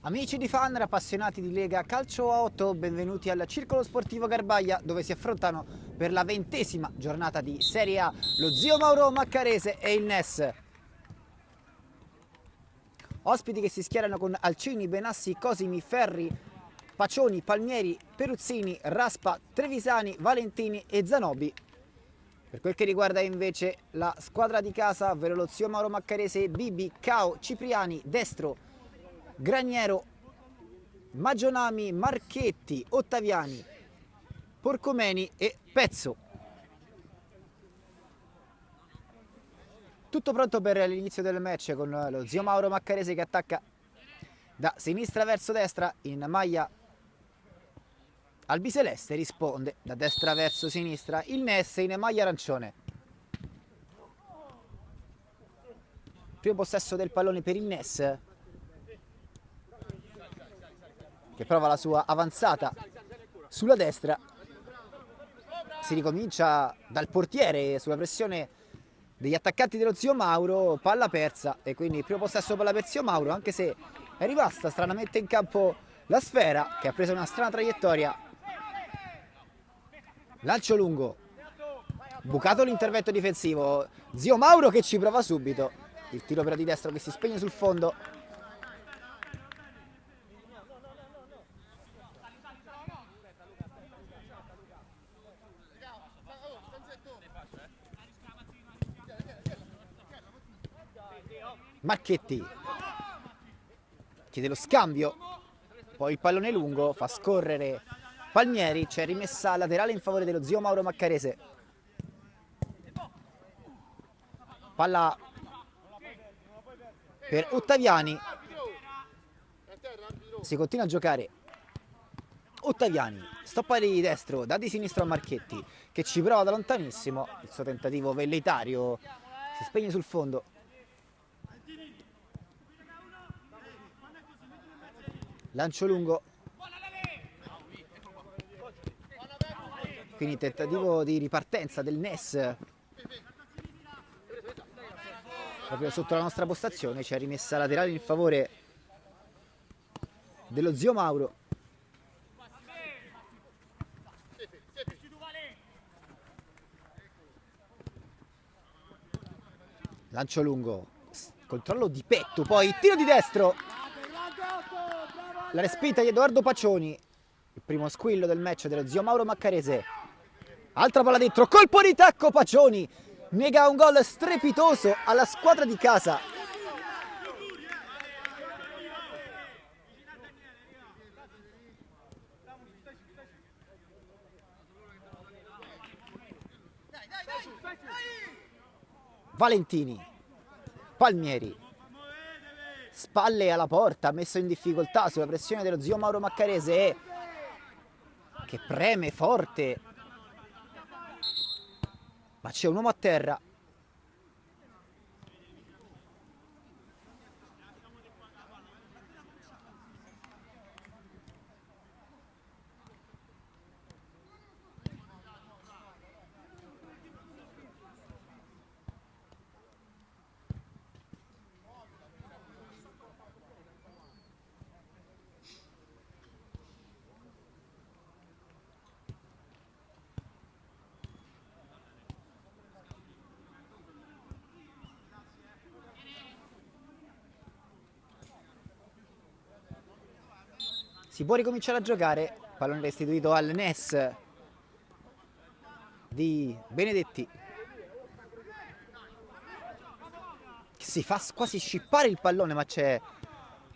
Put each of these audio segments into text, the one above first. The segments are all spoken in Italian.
Amici di Fan, appassionati di Lega Calcio a 8, benvenuti al Circolo Sportivo Garbaia, dove si affrontano per la 20ª giornata di Serie A lo zio Mauro Maccarese e il NES. Ospiti che si schierano con Alcini, Benassi, Cosimi, Ferri, Pacioni, Palmieri, Peruzzini, Raspa, Trevisani, Valentini e Zanobi. Per quel che riguarda invece la squadra di casa, ovvero lo zio Mauro Maccarese, Bibi, Cao, Cipriani, Destro, Graniero, Magionami, Marchetti, Ottaviani, Porcomeni e Pezzo. Tutto pronto per l'inizio del match con lo zio Mauro Maccarese che attacca da sinistra verso destra in maglia albiceleste, risponde da destra verso sinistra il NES in maglia arancione. Primo possesso del pallone per il NES, che prova la sua avanzata sulla destra. Si ricomincia dal portiere sulla pressione degli attaccanti dello zio Mauro, palla persa e quindi il primo possesso palla per zio Mauro, anche se è rimasta stranamente in campo la sfera che ha preso una strana traiettoria. Lancio lungo, bucato l'intervento difensivo, zio Mauro che ci prova subito, il tiro però di destro che si spegne sul fondo. Marchetti chiede lo scambio, poi il pallone lungo fa scorrere Palmieri, c'è rimessa laterale in favore dello zio Mauro Maccarese. Palla per Ottaviani, si continua a giocare. Ottaviani stoppa di destro, dà di sinistro a Marchetti che ci prova da lontanissimo, il suo tentativo velleitario si spegne sul fondo. Lancio lungo, quindi tentativo di ripartenza del NES proprio sotto la nostra postazione, c'è rimessa laterale in favore dello zio Mauro. Lancio lungo, controllo di petto, poi tiro di destro. La respinta di Edoardo Pacioni, il primo squillo del match dello zio Mauro Maccarese. Altra palla dentro, colpo di tacco Pacioni, nega un gol strepitoso alla squadra di casa. Valentini, Palmieri, spalle alla porta, messo in difficoltà sulla pressione dello zio Mauro Maccarese che preme forte, ma c'è un uomo a terra. Si può ricominciare a giocare, pallone restituito al NES di Benedetti, che si fa quasi scippare il pallone, ma c'è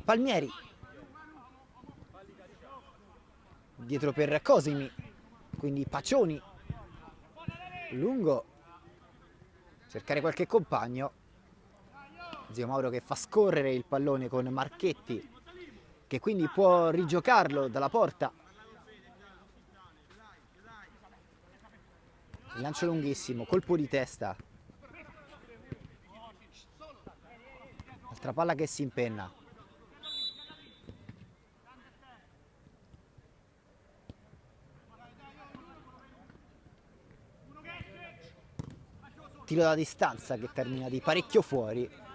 Palmieri dietro per Cosimi, quindi Pacioni lungo, cercare qualche compagno, zio Mauro che fa scorrere il pallone con Marchetti che quindi può rigiocarlo dalla porta. Il lancio lunghissimo, colpo di testa, altra palla che si impenna. Tiro da distanza che termina di parecchio fuori.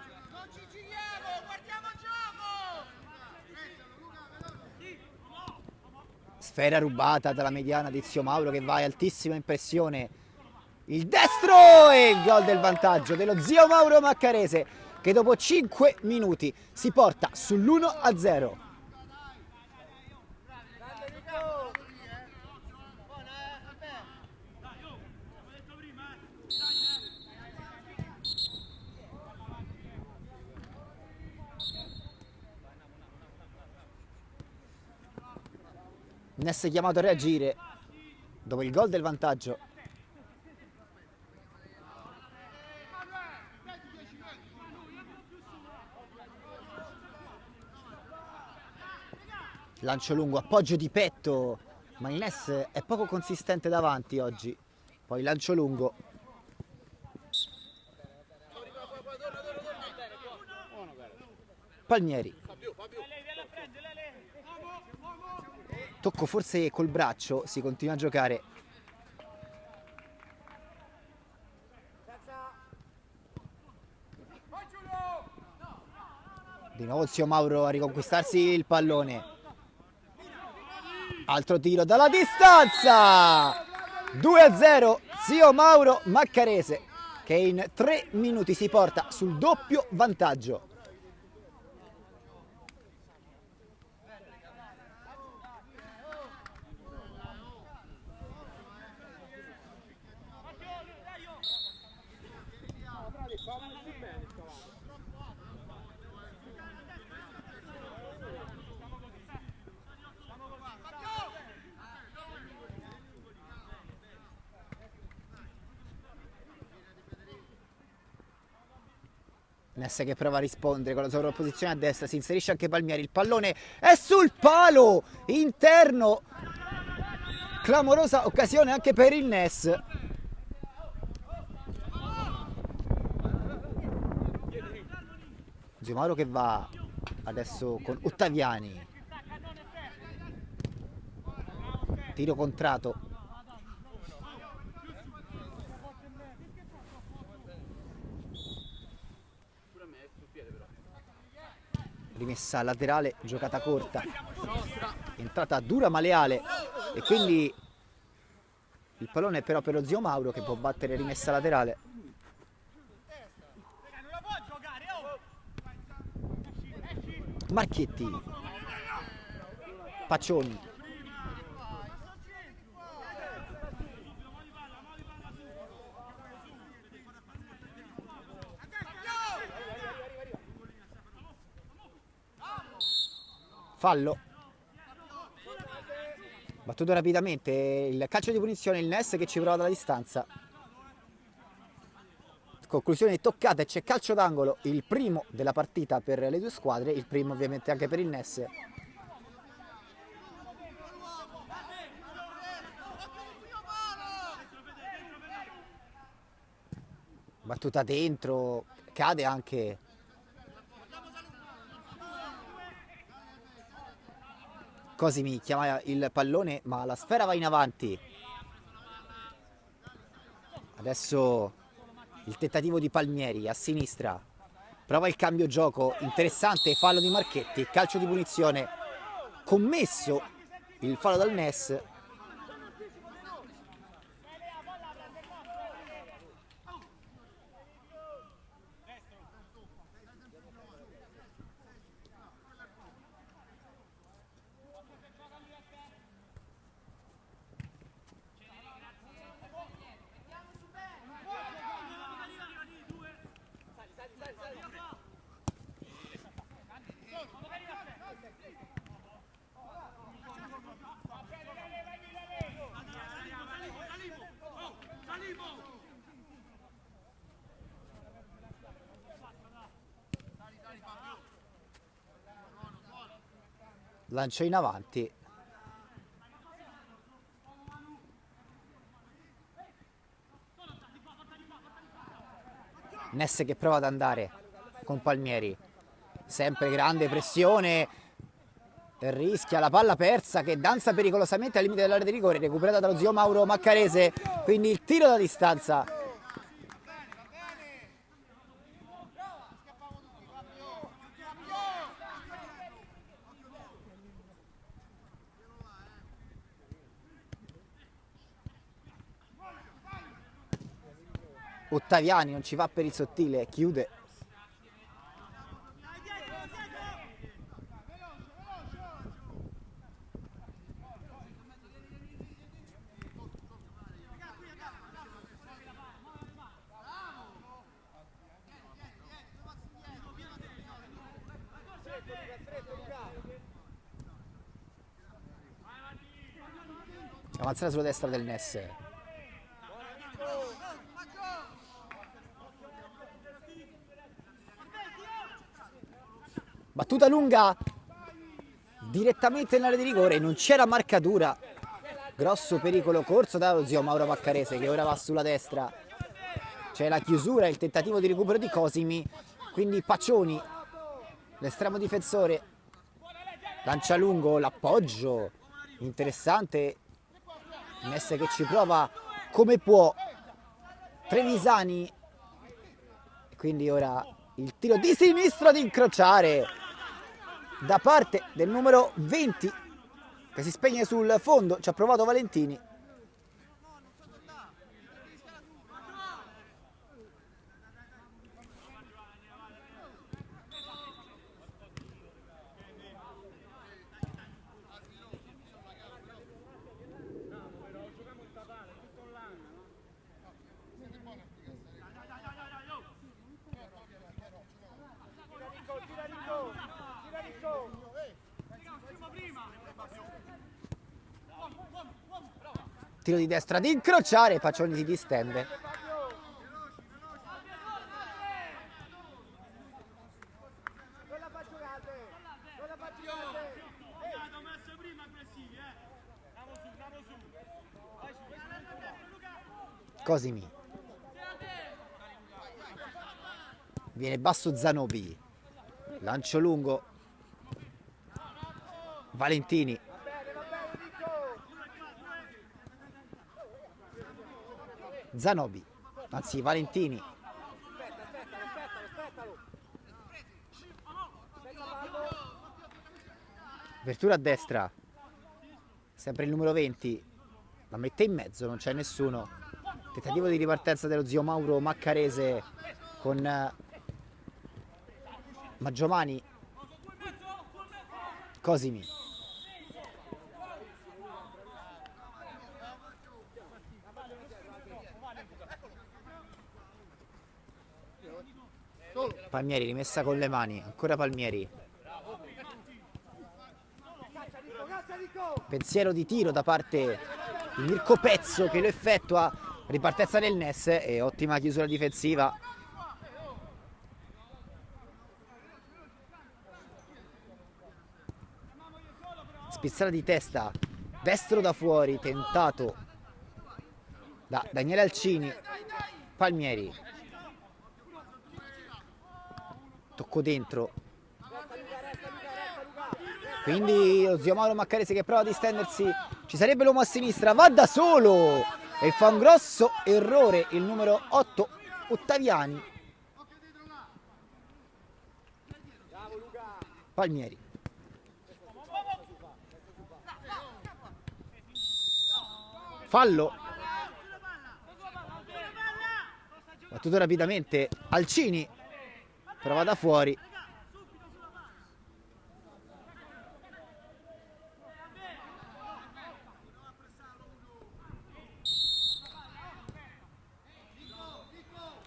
sfera rubata dalla mediana di Zio Mauro che va a altissima impressione. Il destro e il gol del vantaggio dello Zio Mauro Maccarese che dopo 5 minuti si porta sull'1-0. Ness chiamato a reagire dopo il gol del vantaggio. Lancio lungo, appoggio di petto, ma il Ness è poco consistente davanti oggi. Poi lancio lungo. Palmieri. Tocco forse col braccio, si continua a giocare. Di nuovo Zio Mauro a riconquistarsi il pallone. Altro tiro dalla distanza! 2-0, Zio Mauro Maccarese che in 3 minuti si porta sul doppio vantaggio. Ness che prova a rispondere con la sovrapposizione a destra, si inserisce anche Palmieri, il pallone è sul palo interno, clamorosa occasione anche per il Ness. Zio Mauro che va adesso con Ottaviani, tiro contrato. Rimessa laterale, giocata corta, entrata dura ma leale e quindi il pallone però per lo Zio Mauro che può battere rimessa laterale. Marchetti, Paccioni, fallo, battuto rapidamente, il calcio di punizione, il Ness che ci prova dalla distanza. Conclusione toccata e c'è calcio d'angolo, il primo della partita per le due squadre, il primo ovviamente anche per il Ness. Battuta dentro, cade anche. Cosimi chiama il pallone ma la sfera va in avanti. Adesso il tentativo di Palmieri a sinistra, prova il cambio gioco, interessante, fallo di Marchetti, calcio di punizione, commesso il fallo dal Ness. Lancio in avanti. Ness che prova ad andare con Palmieri. Sempre grande pressione. Rischia la palla persa che danza pericolosamente al limite dell'area di rigore, recuperata dallo Zio Mauro Maccarese. Quindi il tiro da distanza. Ottaviani non ci va per il sottile, chiude. Avanzata sulla destra del Ness. Battuta lunga direttamente nell'area di rigore, non c'era marcatura. Grosso pericolo corso dallo zio Mauro Maccarese, che ora va sulla destra. C'è la chiusura, il tentativo di recupero di Cosimi, quindi Paccioni, l'estremo difensore, lancia lungo, l'appoggio interessante. Ness che ci prova come può, Trevisani, quindi ora il tiro di sinistra ad incrociare da parte del numero 20 che si spegne sul fondo. Ci ha provato Valentini. Tiro di destra ad incrociare, Paccioni si distende. Cosimi. Viene basso Zanobi. Lancio lungo. Valentini. Zanobi, anzi Valentini. Apertura a destra. Sempre il numero 20. La mette in mezzo, non c'è nessuno. Tentativo di ripartenza dello zio Mauro Maccarese con Maggiomani. Cosimi. Palmieri rimessa con le mani, ancora Palmieri. Pensiero di tiro da parte di Mirko Pezzo che lo effettua, ripartenza del Ness e ottima chiusura difensiva. Spizzata di testa, destro da fuori, tentato da Daniele Alcini. Palmieri. Tocco dentro. Quindi lo zio Mauro Maccarese che prova a distendersi. Ci sarebbe l'uomo a sinistra, va da solo e fa un grosso errore il numero 8 Ottaviani. Palmieri. Fallo. Battuto rapidamente Alcini. Prova da fuori.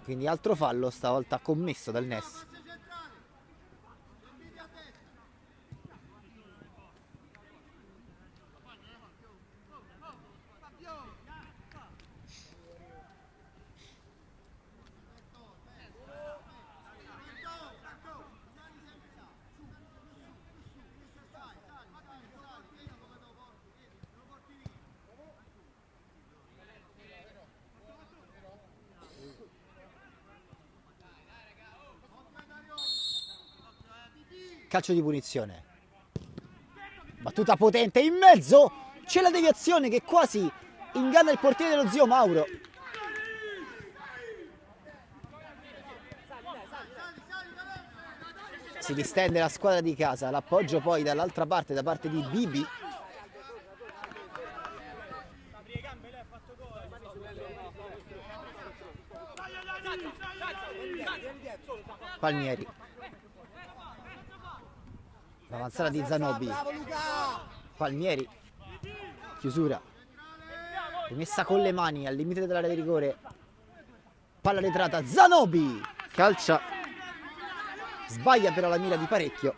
Quindi altro fallo, stavolta commesso dal Ness. Calcio di punizione. Battuta potente in mezzo. C'è la deviazione che quasi inganna il portiere dello zio Mauro. Si distende la squadra di casa. L'appoggio poi dall'altra parte, da parte di Bibi. Palmieri. L'avanzata di Zanobi. Palmieri. Chiusura. Rimessa con le mani al limite dell'area di rigore. Palla retrata. Zanobi. Calcia. Sbaglia però la mira di parecchio.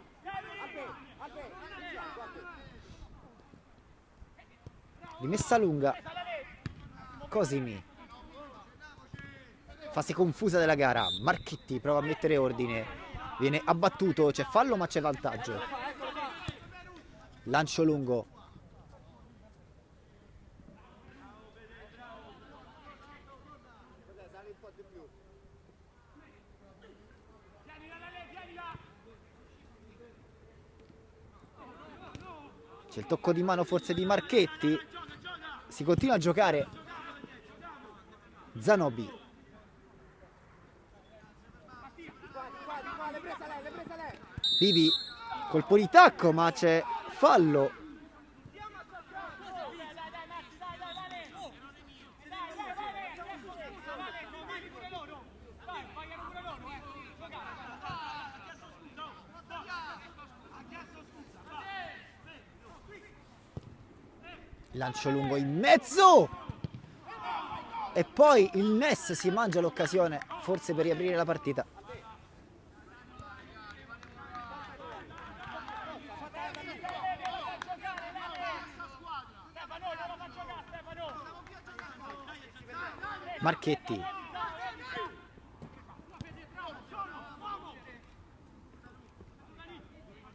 Rimessa lunga. Cosimi. Fase confusa della gara. Marchetti prova a mettere ordine. Viene abbattuto. C'è fallo ma c'è vantaggio. Lancio lungo. C'è il tocco di mano forse di Marchetti. Si continua a giocare. Zanobi. Bibi. Colpo di tacco ma c'è fallo. Lancio lungo in mezzo e poi il Ness si mangia l'occasione forse per riaprire la partita. Marchetti.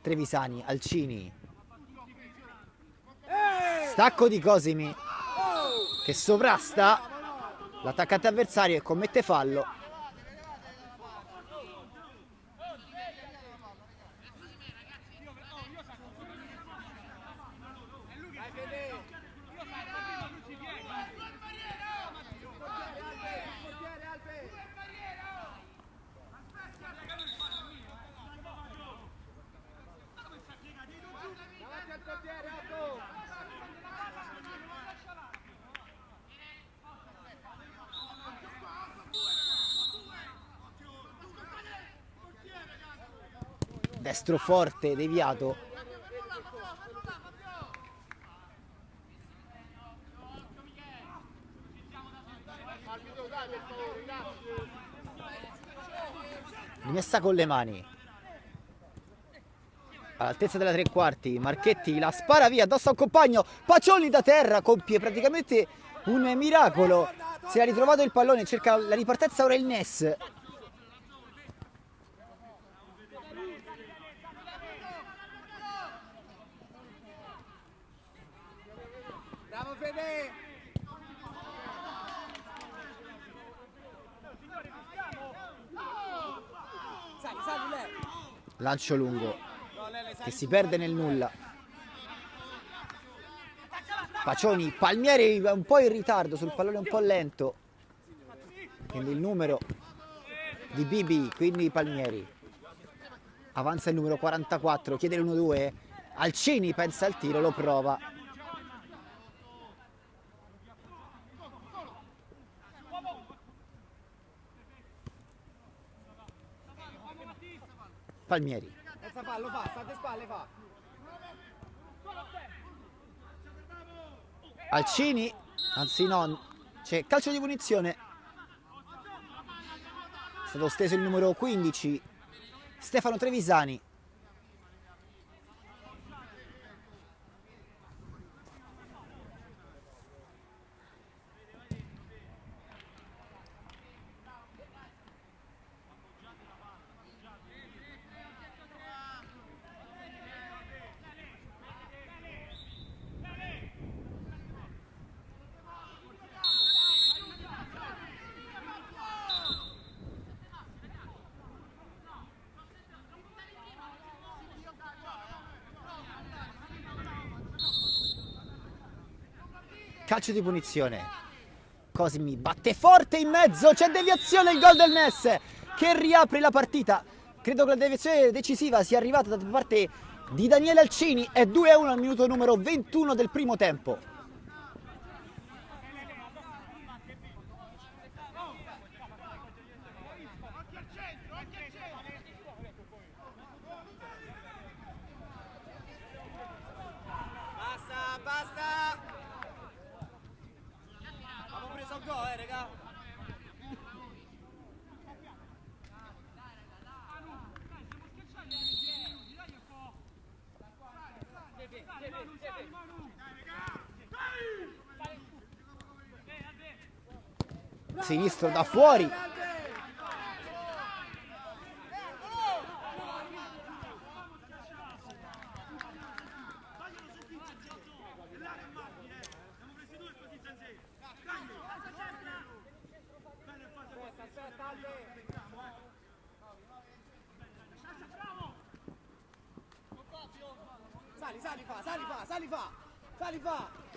Trevisani, Alcini. Stacco di Cosimi che sovrasta l'attaccante avversario e commette fallo. Destro forte, deviato. Rimessa con le mani. All'altezza della tre quarti. Marchetti la spara via addosso a un compagno. Pacioli da terra compie praticamente un miracolo. Si è ritrovato il pallone, cerca la ripartenza ora il Ness. Bravo Fede! Lancio lungo che si perde nel nulla. Pacioni, Palmieri un po' in ritardo sul pallone, un po' lento. Quindi il numero di Bibi, quindi Palmieri. Avanza il numero 44, chiede l'1-2. Alcini pensa al tiro, lo prova. Palmieri. Fallo fa, state spalle fa. Alcini, anzi no, c'è calcio di punizione. È stato steso il numero 15, Stefano Trevisani. Calcio di punizione. Cosimi batte forte in mezzo, c'è deviazione, il gol del Ness che riapre la partita. Credo che la deviazione decisiva sia arrivata da parte di Daniele Alcini. È 2-1 al minuto numero 21 del primo tempo. Sinistro da fuori.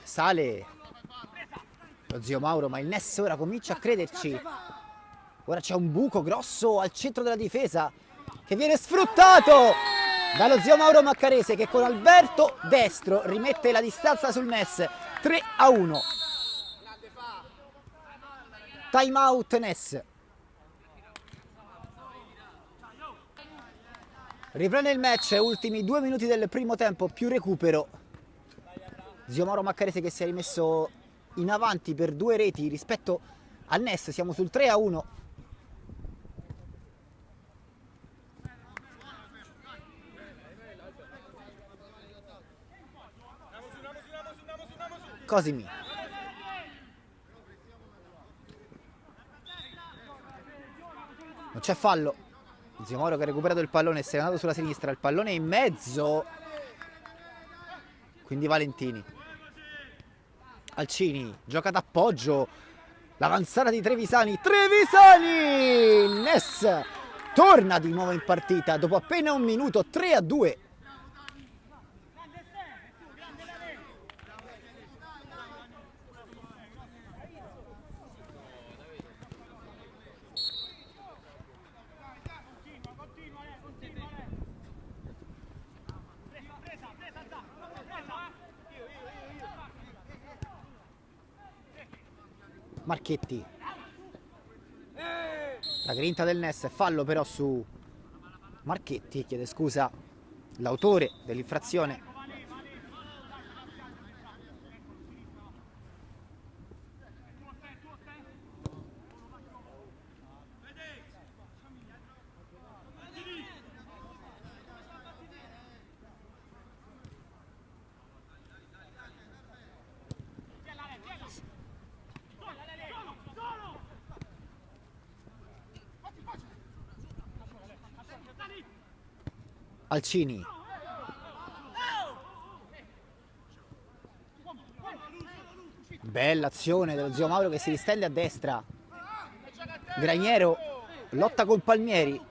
Sale lo zio Mauro, ma il Ness ora comincia a crederci. Ora c'è un buco grosso al centro della difesa che viene sfruttato dallo zio Mauro Maccarese, che con Alberto destro rimette la distanza sul Ness. 3-1. Time out Ness. Riprende il match, ultimi 2 minuti del primo tempo più recupero. Zio Mauro Maccarese che si è rimesso in avanti per 2 reti rispetto al Ness. Siamo sul 3-1. Cosimi. Non c'è fallo. Zio Mauro che ha recuperato il pallone, si è andato sulla sinistra, il pallone è in mezzo. Quindi Valentini. Alcini, gioca d'appoggio. L'avanzata di Trevisani. Trevisani! Ness torna di nuovo in partita dopo appena un minuto. 3-2. Marchetti. La grinta del Ness, fallo però su Marchetti, chiede scusa l'autore dell'infrazione. Alcini. Bella azione dello zio Mauro che si distende a destra. Graniero lotta col Palmieri.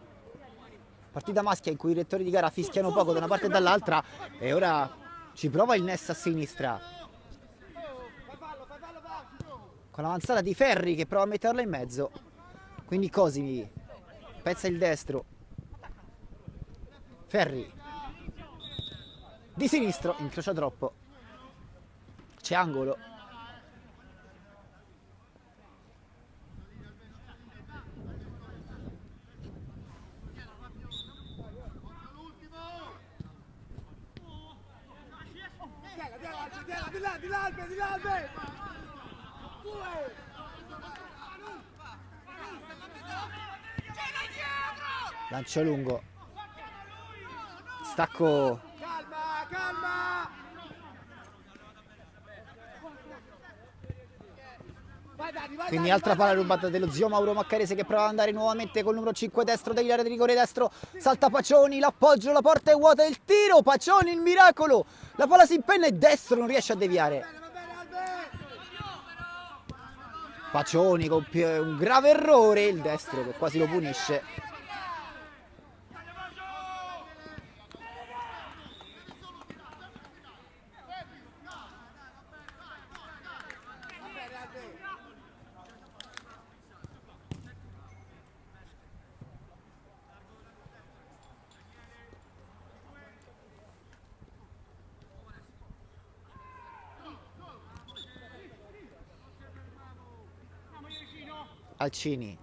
Partita maschia in cui i rettori di gara fischiano poco da una parte e dall'altra. E ora ci prova il Ness a sinistra. Con l'avanzata di Ferri che prova a metterla in mezzo. Quindi Cosimi pezza il destro. Ferri di sinistro, incrocia troppo, c'è angolo. Lancio lungo. Stacco. Calma. Quindi altra palla rubata dello zio Mauro Maccarese che prova ad andare nuovamente col numero 5 destro dell'area di rigore destro. Salta Pacioni, l'appoggio, la porta è vuota, il tiro. Pacioni, il miracolo. La palla si impenna e destro non riesce a deviare. Pacioni compie un grave errore, il destro che quasi lo punisce. Alcini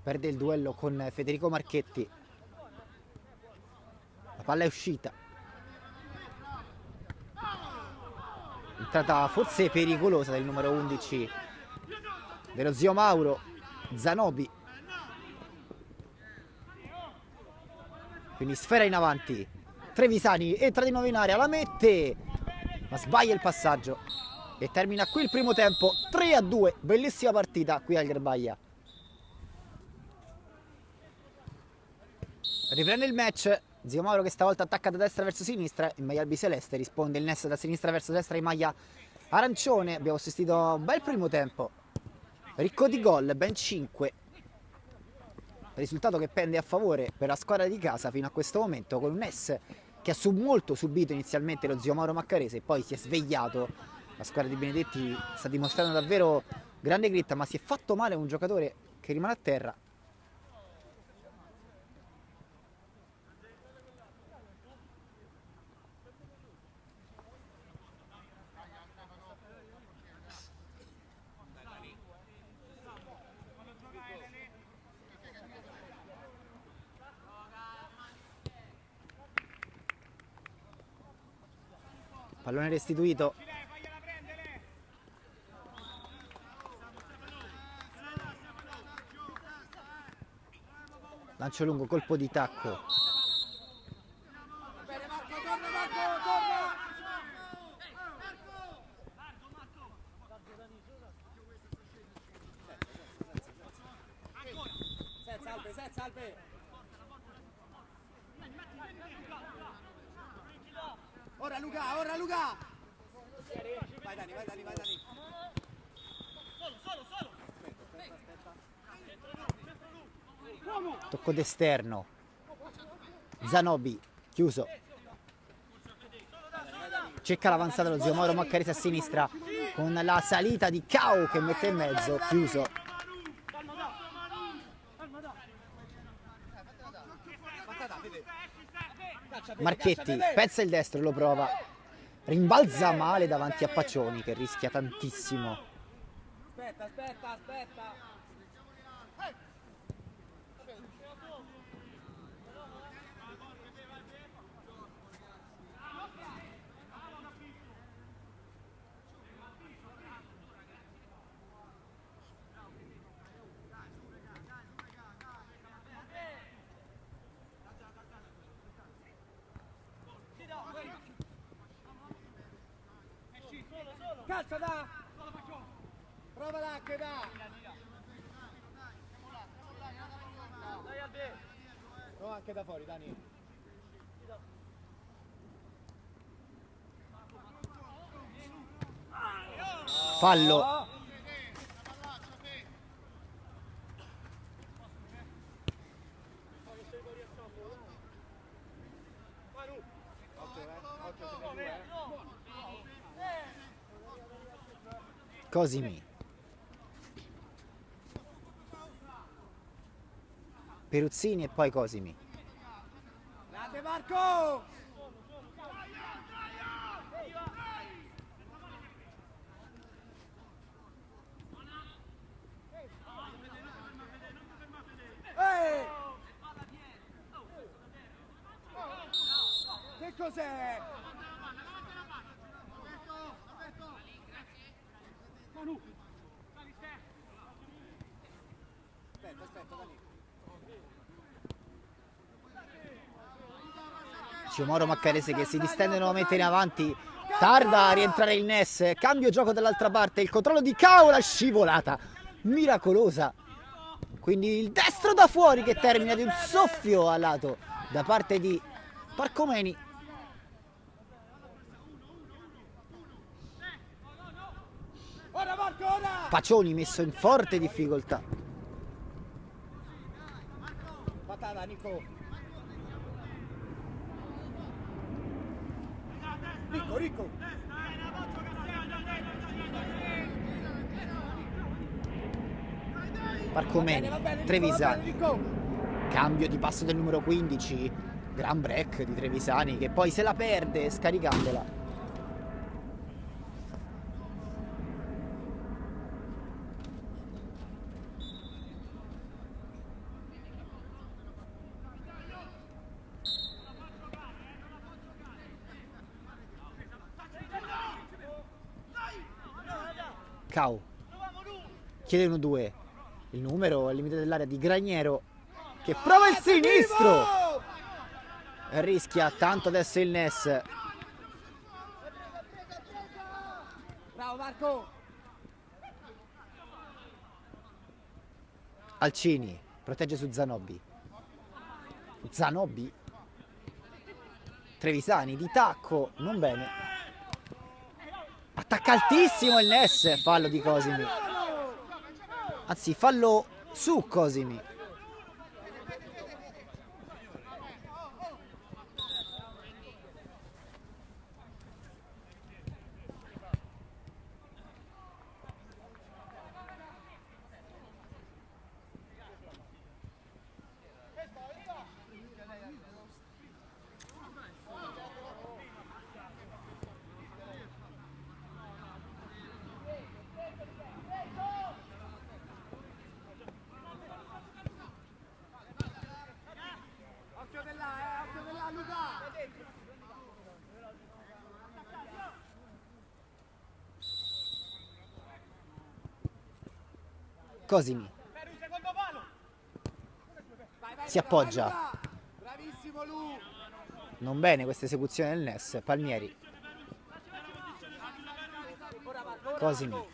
perde il duello con Federico Marchetti. La palla è uscita. Entrata forse pericolosa del numero 11 dello zio Mauro. Zanobi, quindi sfera in avanti, Trevisani entra di nuovo in area, la mette, ma sbaglia il passaggio e termina qui il primo tempo. 3-2, bellissima partita qui al Gherbaia. Riprende il match, zio Mauro che stavolta attacca da destra verso sinistra in maglia albiceleste, risponde il Ness da sinistra verso destra in maglia arancione. Abbiamo assistito a un bel primo tempo, ricco di gol, ben 5. Risultato che pende a favore per la squadra di casa fino a questo momento, con un Ness che ha molto subito inizialmente lo zio Mauro Maccarese, poi si è svegliato. La squadra di Benedetti sta dimostrando davvero grande grinta, ma si è fatto male un giocatore che rimane a terra. Pallone restituito. Lancio lungo, colpo di tacco. Bene Marco, torna Marco, torna! Senza Albe. Ora Luca! Vai Dani. Tocco d'esterno. Zanobi, chiuso. Cerca l'avanzata dello zio Mauro Maccarese a sinistra con la salita di Cao che mette in mezzo, chiuso. Marchetti, pezza il destro, lo prova. Rimbalza male davanti a Paccioni che rischia tantissimo. Aspetta. Calza da! Prova là che da! Prova anche da fuori, Dani. Fallo. Cosimi. Peruzzini e poi Cosimi. Grande Marco! Che cos'è? Aspetta, Dani. Zio Mauro Maccarese che si distende nuovamente in avanti. Tarda a rientrare il Ness. Cambio gioco dall'altra parte. Il controllo di Cao, la scivolata miracolosa. Quindi il destro da fuori che termina di un soffio a lato da parte di Parcomeni. Ora Marco, ora! Paccioni messo in forte difficoltà. Patata, Nico. Ricco. Parcomeni, Va bene, Trevisani. Nico. Cambio di passo del numero 15. Gran break di Trevisani che poi se la perde scaricandola. Cao chiede 1-2. Il numero al limite dell'area di Graniero, che prova il sinistro e rischia tanto adesso il Nes. Bravo Marco. Alcini protegge su Zanobi. Zanobi. Trevisani di tacco, non bene. Attacca altissimo il Nes, fallo di Cosimi. Anzi, fallo su Cosimi. Occhio della Luca. Cosimi si appoggia. Bravissimo Lu. Non bene questa esecuzione del Nes. Palmieri. Cosimi.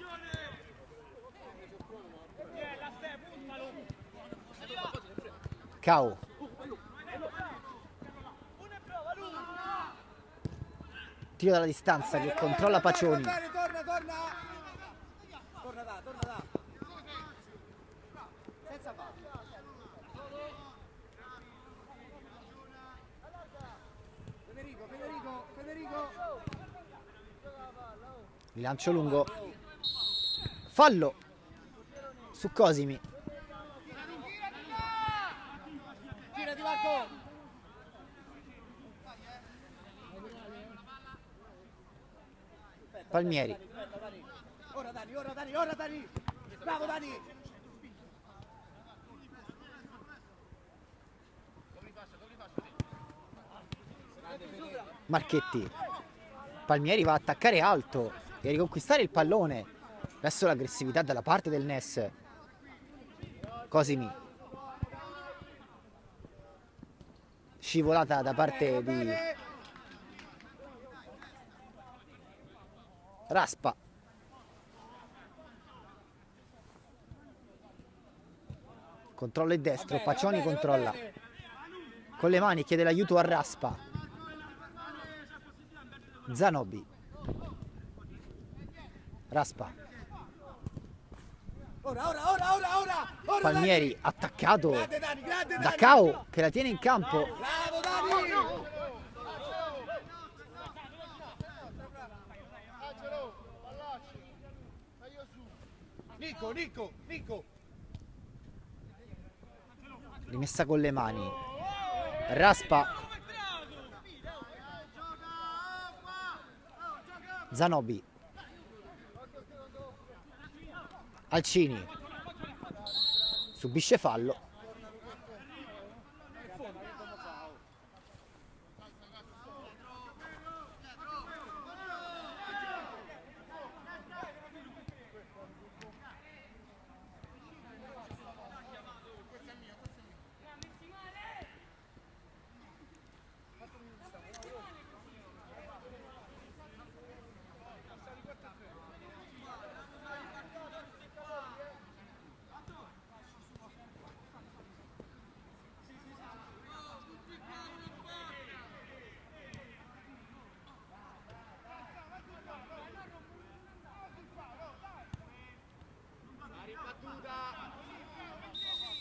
Cao. Tiro dalla distanza che controlla Pacioni. Torna da. Senza fallo. Federico. Rilancio lungo. Fallo su Cosimi. Girati Marco. Palmieri. Ora Dani. Bravo Dani. Marchetti. Palmieri va a attaccare alto e a riconquistare il pallone. Adesso l'aggressività dalla parte del Nes. Cosimi. Scivolata da parte di Raspa. Controlla il destro, Pacioni controlla. Con le mani chiede l'aiuto a Raspa. Zanobi. Raspa. Ora. Palmieri attaccato Grande Dani. da Cao che la tiene in campo. Bravo Dani. Nico. Rimessa con le mani. Raspa. Zanobi. Alcini. Subisce fallo.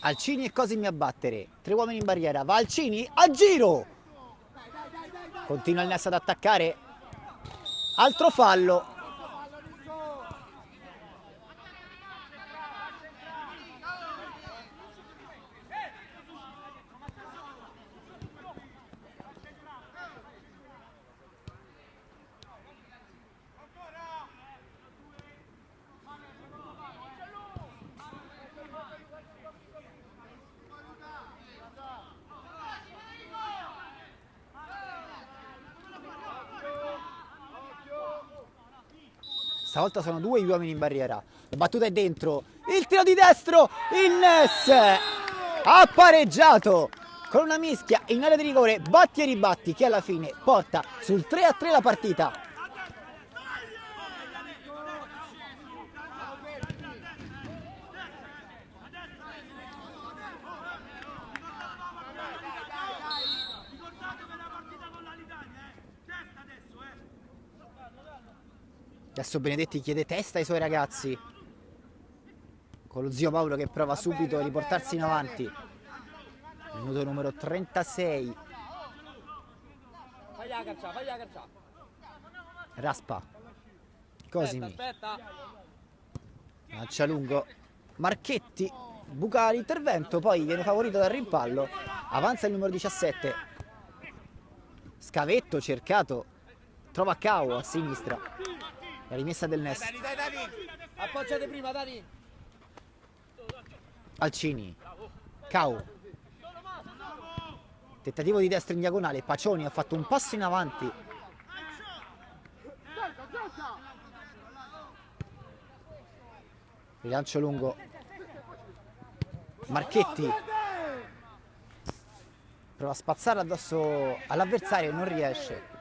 Alcini e Cosimi a battere. 3 uomini in barriera. Va Alcini a giro. Continua il Nes ad attaccare. Altro fallo. Stavolta sono 2 gli uomini in barriera. La battuta è dentro. Il tiro di destro. Il Ness ha pareggiato con una mischia in area di rigore batti e ribatti che alla fine porta sul 3-3 la partita. Adesso Benedetti chiede testa ai suoi ragazzi, con lo zio Mauro che prova subito a riportarsi in avanti. Minuto numero 36. Raspa. Cosimi. Lancia lungo. Marchetti. Buca l'intervento, poi viene favorito dal rimpallo. Avanza il numero 17. Scavetto cercato. Trova Cao a sinistra. La rimessa del Ness. Dani. Appoggiate prima, Dani. Alcini. Cao. Tentativo di destra in diagonale. Pacioni ha fatto un passo in avanti. Rilancio lungo. Marchetti. Prova a spazzare addosso all'avversario e non riesce.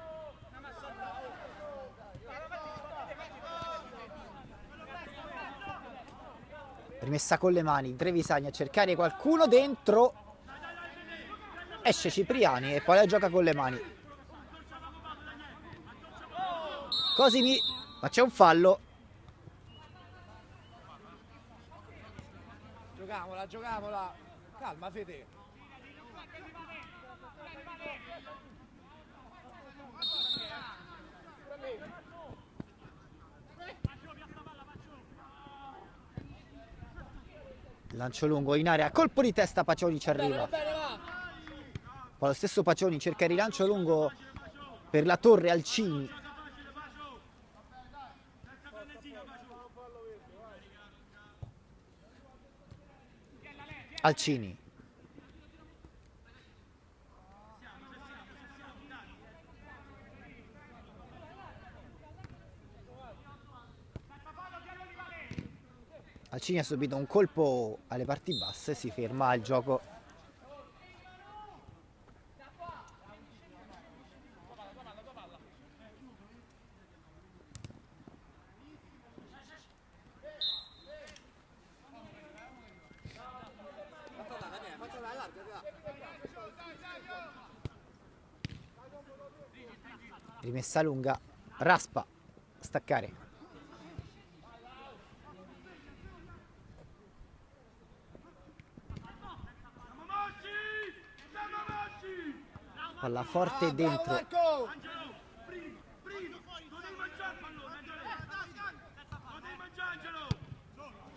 Rimessa con le mani, Trevisani a cercare qualcuno dentro. Esce Cipriani e poi la gioca con le mani. Cosimi, ma c'è un fallo. Giocamola. Calma, Fede. Lancio lungo in area, colpo di testa, Pacioni ci arriva. Poi lo stesso Pacioni cerca il rilancio lungo per la torre Alcini. Alcini. Alcini ha subito un colpo alle parti basse, si ferma il gioco. Rimessa lunga, Raspa, staccare. Palla forte dentro.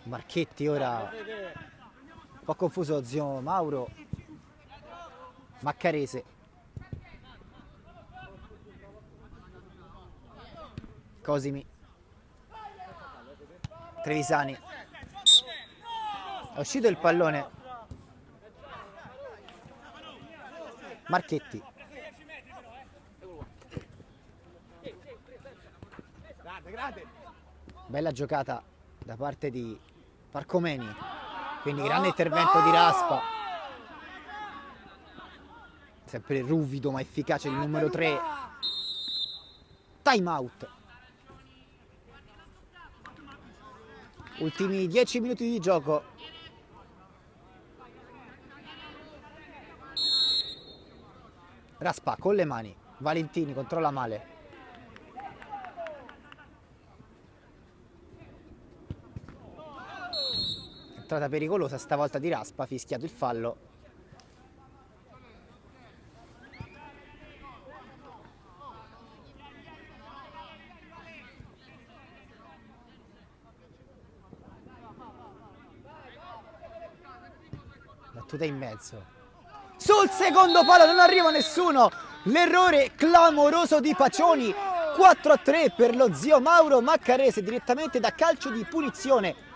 Marchetti ora un po' confuso zio Mauro. Maccarese. Cosimi. Trevisani. È uscito il pallone. Marchetti. Bella giocata da parte di Parcomeni. Quindi grande intervento di Raspa. Sempre ruvido ma efficace il numero 3. Time out. Ultimi 10 minuti di gioco. Raspa con le mani. Valentini controlla male. Entrata pericolosa stavolta di Raspa, fischiato il fallo. Battuta in mezzo. Sul secondo palo non arriva nessuno. L'errore clamoroso di Pacioni. 4-3 per lo zio Mauro Maccarese direttamente da calcio di punizione.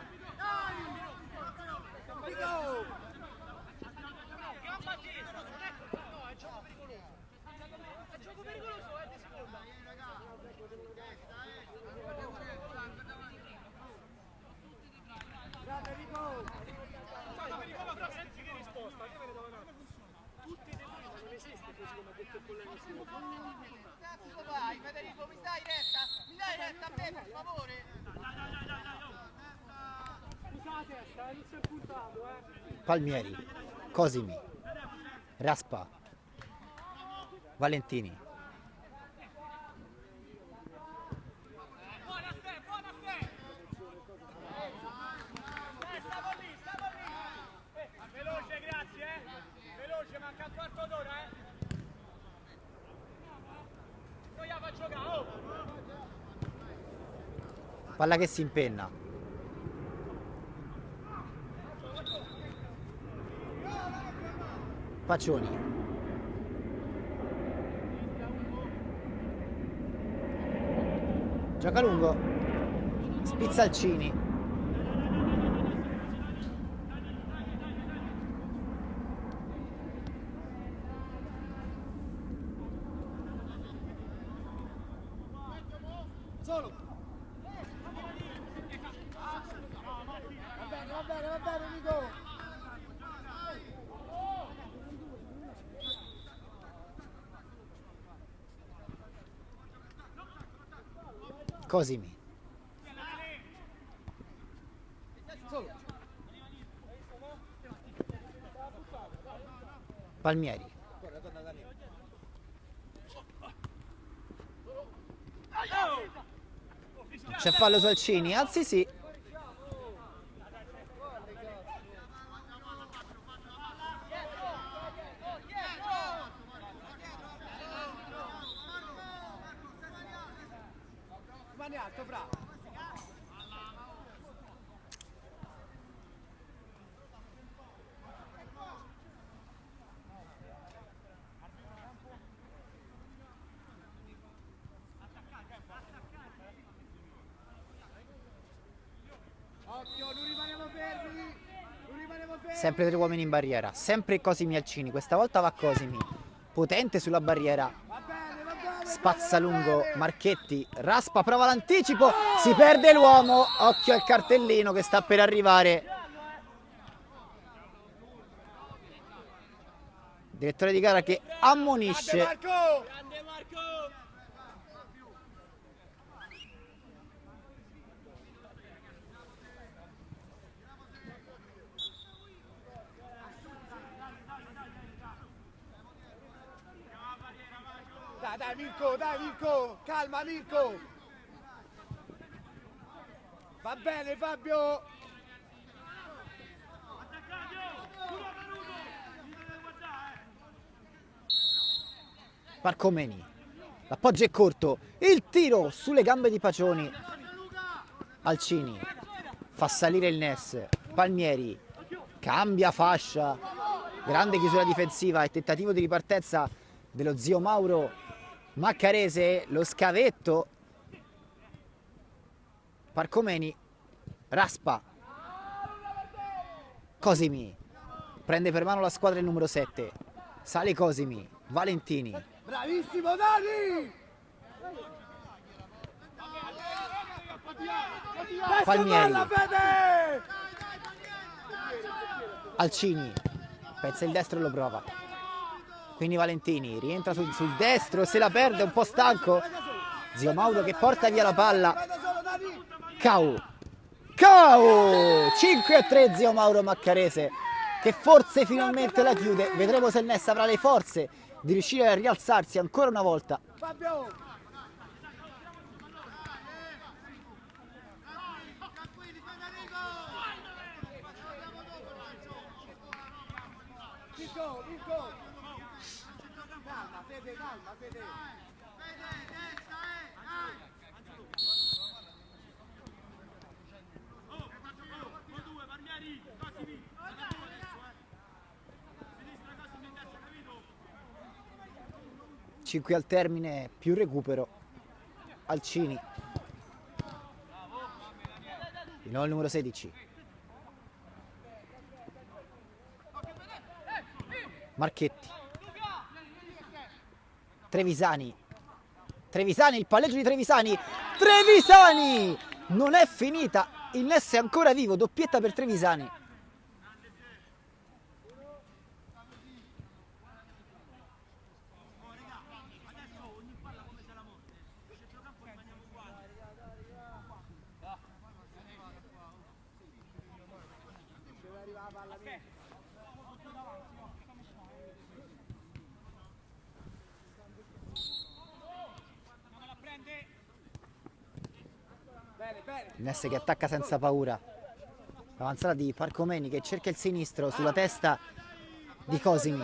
Cazzo vai, Federico, mi dai retta a me, per favore. Scusate, inizia il puntato, Palmieri, Cosimi, Raspa, Valentini. Buona ste. Stavo lì. Veloce, grazie, Veloce, manca un quarto d'ora, Noi la fa giocare, Palla che si impenna. Pacioni. Gioca lungo. Spizzalcini. Solo. Va bene, Nico. Cosimi. Palmieri. C'è fallo su Alcini, anzi sì. Rimani alto, bravo. Occhio, non rimaniamo fermi. Sempre 3 uomini in barriera. Sempre Cosimi Alcini. Questa volta va Cosimi. Potente sulla barriera. Va bene. Spazza lungo Marchetti. Raspa, prova l'anticipo. Si perde l'uomo. Occhio al cartellino che sta per arrivare. Direttore di gara che ammonisce. Grande Marco! Dai Mirko, calma Mirko. Va bene Fabio. Parcomeni. L'appoggio è corto. Il tiro sulle gambe di Pacioni. Alcini. Fa salire il Nes. Palmieri. Cambia fascia. Grande chiusura difensiva e tentativo di ripartenza dello zio Mauro Maccarese. Lo scavetto. Parcomeni. Raspa. Cosimi. Prende per mano la squadra il numero 7. Sale Cosimi. Valentini. Bravissimo Dani! Palmieri. Bella, Fede! Alcini. Pensa il destro e lo prova. Quindi Valentini rientra sul destro, se la perde, un po' stanco. Zio Mauro che porta via la palla. Cau. 5-3 zio Mauro Maccarese, che forse finalmente la chiude. Vedremo se il Ness avrà le forze di riuscire a rialzarsi ancora una volta. Fabio! Mirko! Calma, Fede! Cinque al termine, più recupero. Alcini. Di nuovo il numero 16. Marchetti. Trevisani. Il palleggio di Trevisani. Non è finita. Il Ness è ancora vivo. Doppietta per Trevisani. Il Ness che attacca senza paura. L'avanzata di Parcomeni che cerca il sinistro sulla testa di Cosimi.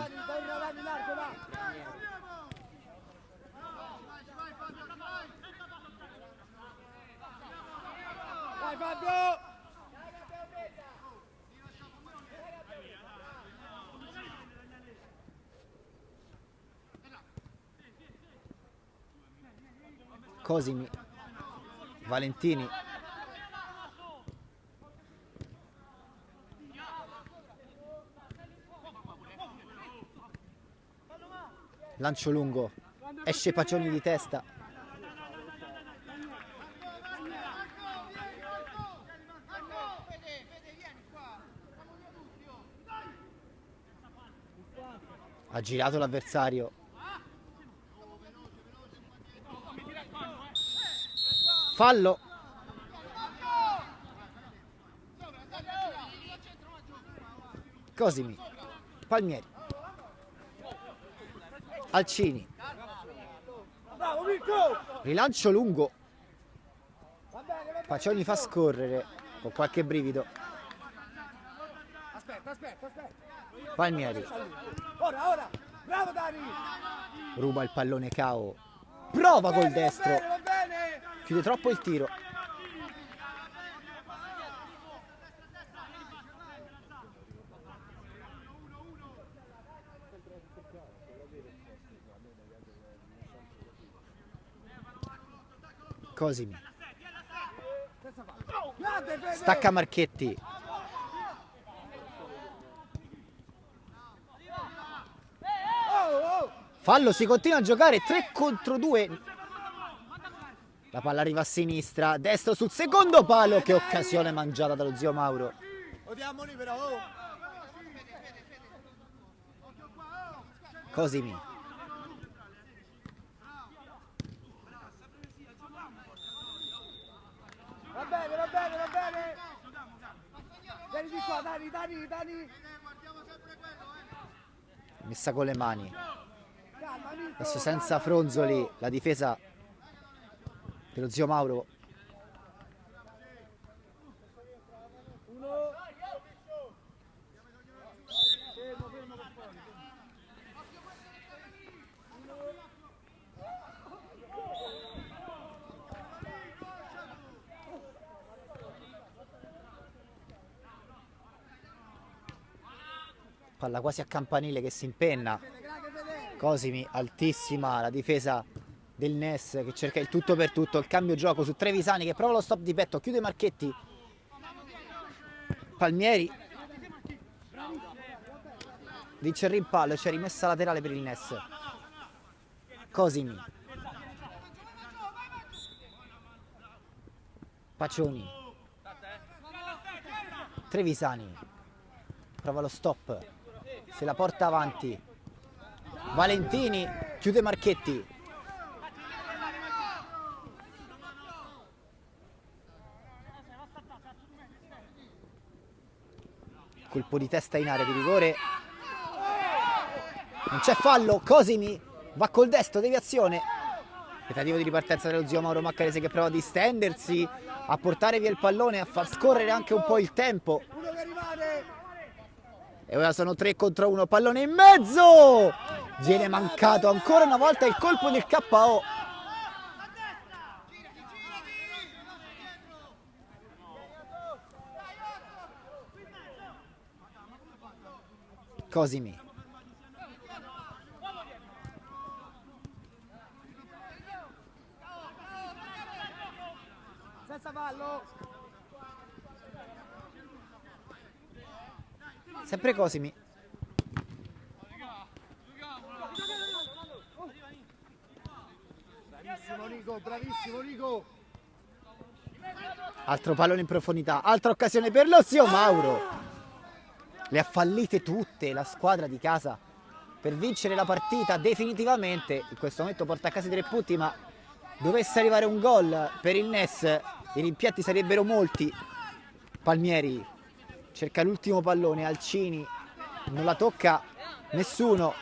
Vai Fabio! Cosimi. Valentini. Lancio lungo. Esce Pacioni di testa. Ha girato l'avversario. Fallo. Cosimi. Palmieri. Alcini. Rilancio lungo. Pacioni fa scorrere con qualche brivido. Aspetta. Palmieri. Ora. Bravo Dani. Ruba il pallone Cao. Prova col destro. Va bene. Chiude troppo il tiro. Cosimi. Stacca Marchetti. Fallo, si continua a giocare 3 contro 2. La palla arriva a sinistra, destro sul secondo palo. Che occasione mangiata dallo zio Mauro. Odiamoli però. Cosimi. Va bene. Vieni di qua, Dani. Messa con le mani. Adesso senza Fronzoli la difesa dello zio Mauro. Palla quasi a campanile che si impenna. Cosimi, altissima la difesa del Ness che cerca il tutto per tutto. Il cambio gioco su Trevisani che prova lo stop di petto, chiude Marchetti. Palmieri vince il rimpallo e c'è rimessa laterale per il Ness. Cosimi. Pacioni. Trevisani prova lo stop, se la porta avanti. Valentini chiude Marchetti. Colpo di testa in area di rigore. Non c'è fallo. Cosimi va col destro, deviazione. Tentativo di ripartenza dello zio Mauro Maccarese che prova a distendersi, a portare via il pallone, a far scorrere anche un po' il tempo. E ora sono 3 contro 1, pallone in mezzo! Viene mancato ancora una volta il colpo del KO. Cosimi. Senza fallo. Sempre Cosimi. Bravissimo Nico. Altro pallone in profondità, altra occasione per lo zio Mauro. Le ha fallite tutte la squadra di casa per vincere la partita definitivamente. In questo momento porta a casa i 3 punti, ma dovesse arrivare un gol per il Ness, i rimpianti sarebbero molti. Palmieri cerca l'ultimo pallone, Alcini non la tocca nessuno.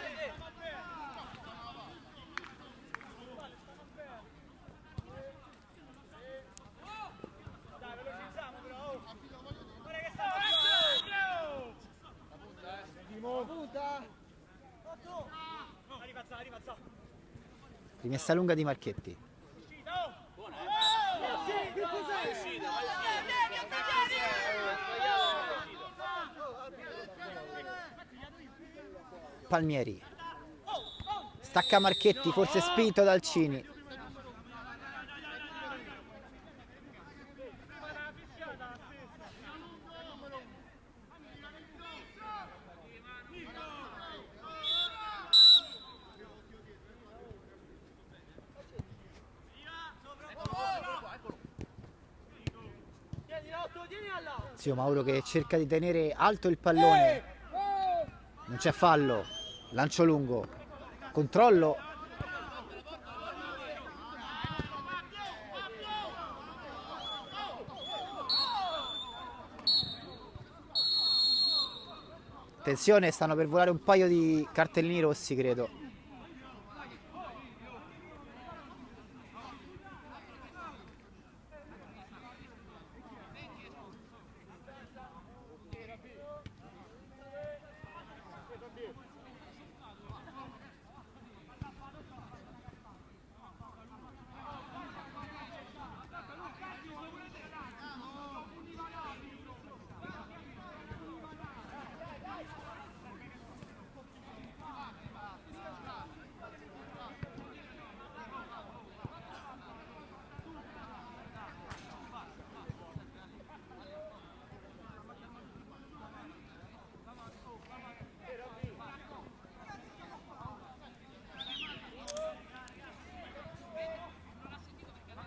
Rimessa lunga di Marchetti. Palmieri. Stacca Marchetti, forse spinto da Alcini. Zio Mauro che cerca di tenere alto il pallone. Non c'è fallo. Lancio lungo. Controllo. Attenzione, stanno per volare un paio di cartellini rossi, credo.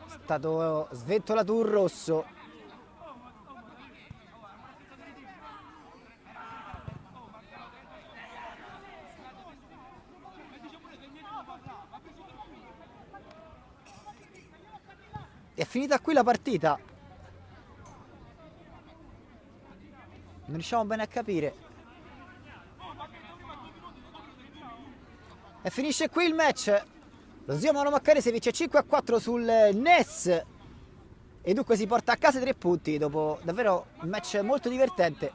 È stato sventolato un rosso. È finita qui la partita. Non riusciamo bene a capire. E finisce qui il match. Lo zio Mauro Maccarese vince 5-4 sul NES e dunque si porta a casa i 3 punti dopo davvero un match molto divertente.